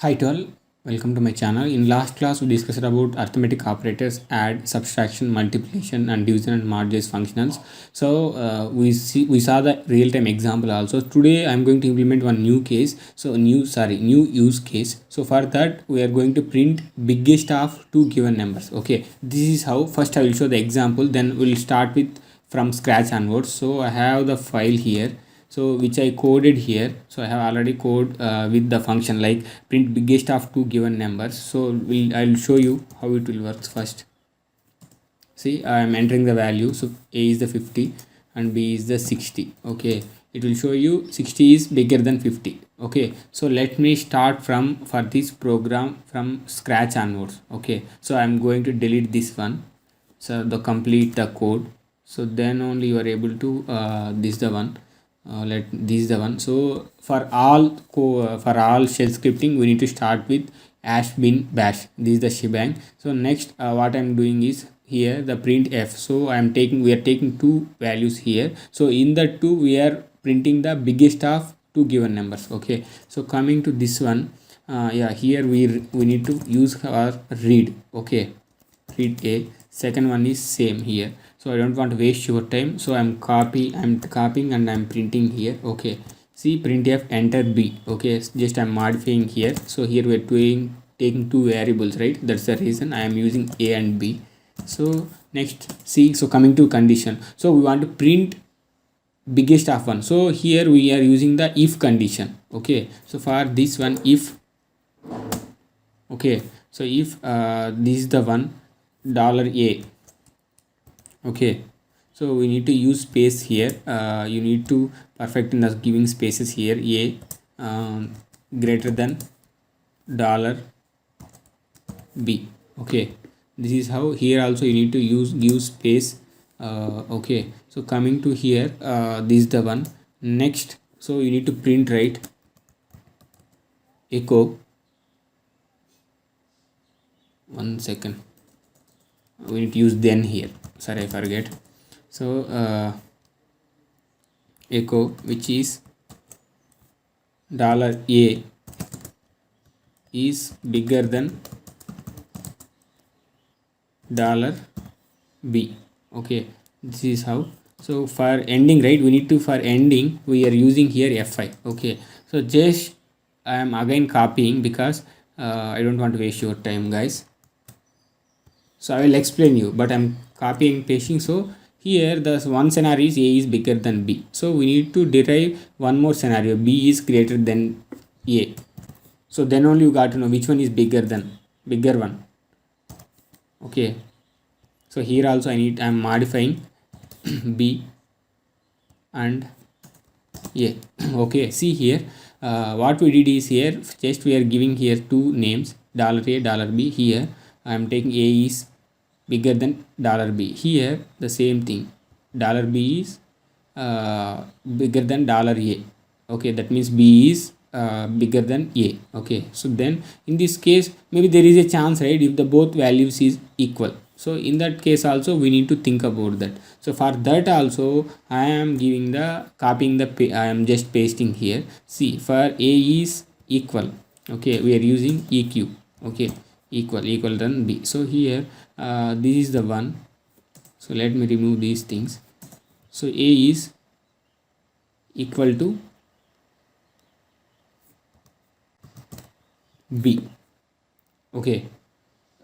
Hi to all, welcome to my channel. In last class we discussed about arithmetic operators, add, subtraction, multiplication and division and margins functionals. So we saw the real-time example also. Today I am going to implement one new case. So new use case. So for that we are going to print biggest of two given numbers. Okay, this is how. First I will show the example, then we'll start with from scratch onwards. So I have the file here, so which I coded here. So I have already code with the function like print biggest of two given numbers. So I'll show you how it will work first. See, I am entering the value. So a is the 50 and b is the 60. Okay, it will show you 60 is bigger than 50. Okay, so let me start from for this program from scratch onwards. Okay, so I'm going to delete this one, so the complete the code. So then only you are able to this the one, let this is the one. So for all for all shell scripting we need to start with ash bin bash. This is the shebang. So next what I'm doing is here the print f. So we are taking two values here. So in the two we are printing the biggest of two given numbers. Okay, so coming to this one, yeah, here we need to use our read. Okay, read a. Second one is same here. So I don't want to waste your time, so I'm copying and I'm printing here. Okay, see printf enter b. Okay, just I'm modifying here. So here we're taking two variables, right? That's the reason I am using a and b. So next, see, so coming to condition, so we want to print biggest of one. So here we are using the if condition. Okay, so for this one, if, okay, so if this is the one $a. Okay, so we need to use space here. You need to perfect in the giving spaces here. A greater than dollar b. Okay, this is how. Here also you need to give space. Okay, so coming to here, this is the one. Next, so you need to print, right, echo. One second, we need to use then here. Sorry, I forget. So echo, which is $a is bigger than $b. Okay, this is how. So for ending, right, we need to, for ending we are using here fi. Okay, so just I am again copying because I don't want to waste your time, guys. So I will explain you, but I'm copying pasting. So here the one scenario is a is bigger than b. So we need to derive one more scenario, b is greater than a. So then only you got to know which one is bigger one. Okay, so here also I'm modifying b and a. Okay, see here, what we did is here just we are giving here two names, $a, $b. Here I am taking a is bigger than $b. Here the same thing, $b is bigger than $a. Okay, that means b is bigger than a. Okay, so then in this case maybe there is a chance, right, if the both values is equal. So in that case also we need to think about that. So for that also I am giving the copying the I am just pasting here. See, for a is equal, okay, we are using eq. Okay, equal than b. So here this is the one. So let me remove these things. So a is equal to b. Okay,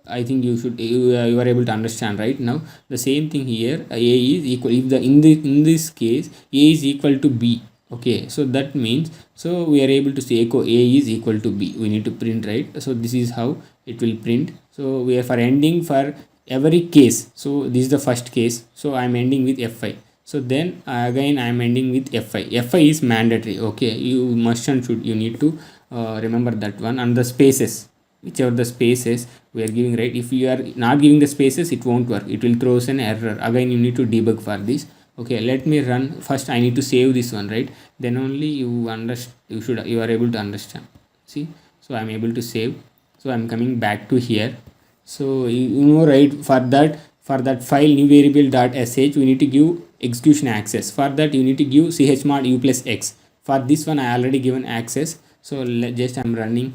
I think you are able to understand right now. The same thing here, a is equal, if the in this case a is equal to b. Okay, so that means, so we are able to say echo a is equal to b. We need to print, right? So this is how it will print. So we are for ending for every case. So this is the first case, so I am ending with fi. So then again I am ending with fi is mandatory. Okay, you must and should, you need to remember that one. And the spaces, whichever the spaces we are giving, right, if you are not giving the spaces it won't work, it will throw us an error. Again you need to debug for this. Okay, let me run. First I need to save this one, right, then only you you are able to understand. See, so I am able to save. So I am coming back to here. So you know, right, for that file new variable dot sh we need to give execution access. For that you need to give chmod u plus x. For this one I already given access. So just I'm running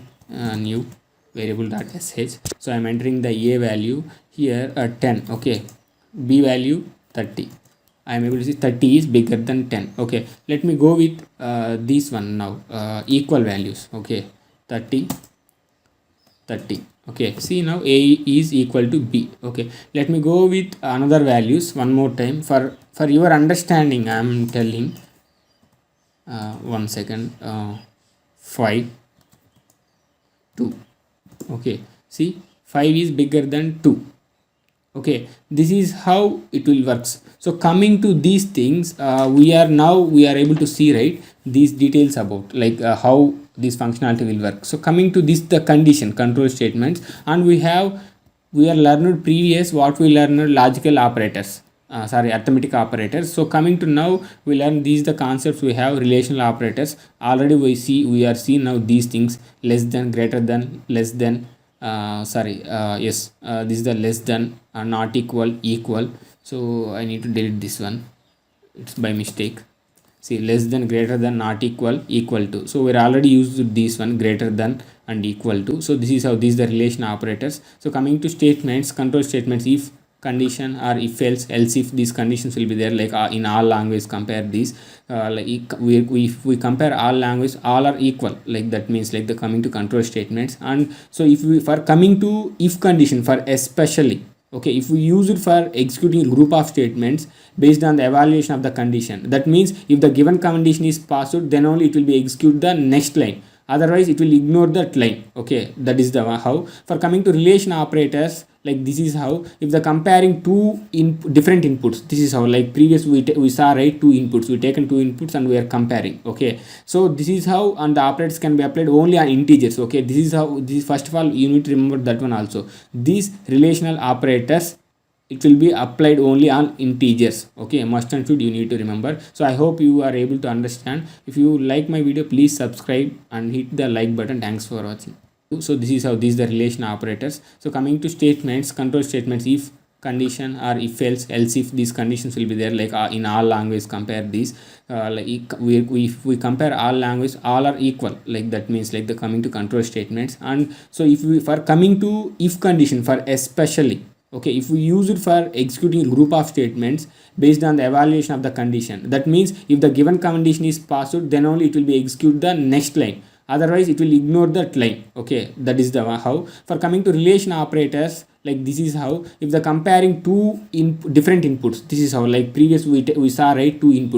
new variable dot sh. So I'm entering the a value here 10. Okay, b value 30. I am able to see 30 is bigger than 10. Okay, let me go with this one now, equal values. Okay, 30 30. Okay, see now a is equal to b. Okay, let me go with another values one more time for your understanding. I am telling 1 second. 5 2. Okay, see 5 is bigger than 2. Okay, this is how it will works. So coming to these things, we are able to see, right, these details about like how this functionality will work. So coming to this, the condition control statements, and we are learned previous what we learned logical operators, arithmetic operators. So coming to now, we learn these the concepts. We have relational operators already. We are seeing now these things: less than, greater than, less than, yes, this is the less than, not equal, equal. So I need to delete this one, it's by mistake. See, less than, greater than, not equal, equal to. So we're already used this one, greater than and equal to. So this is how these the relation operators. So coming to statements, control statements: if condition or if else if these conditions will be there, like in all language compare these, like we compare all language, all are equal, like that means like the coming to control statements. And so if we for coming to if condition for especially, okay, if we use it for executing a group of statements based on the evaluation of the condition, that means if the given condition is passed, then only it will be execute the next line, otherwise it will ignore that line. Okay, that is the how. For coming to relation operators, like this is how, if the comparing two different inputs, this is how, like previous we saw, right, two inputs, we taken two inputs and we are comparing. Okay, so this is how, and the operators can be applied only on integers. Okay, this is how, this first of all you need to remember that one also. These relational operators, it will be applied only on integers. Okay, must and should you need to remember. So I hope you are able to understand. If you like my video, please subscribe and hit the like button. Thanks for watching. So this is how these the relation operators. So coming to statements, control statements: if condition or if else if these conditions will be there, like in all language compare these, like we compare all language, all are equal, like that means like the coming to control statements. And so if we for coming to if condition for especially, okay, if we use it for executing a group of statements based on the evaluation of the condition, that means if the given condition is passed, then only it will be execute the next line, otherwise it will ignore that line. Okay, that is the how. For coming to relation operators, like this is how, if the comparing two different inputs, this is how, like previous we saw, right, two inputs.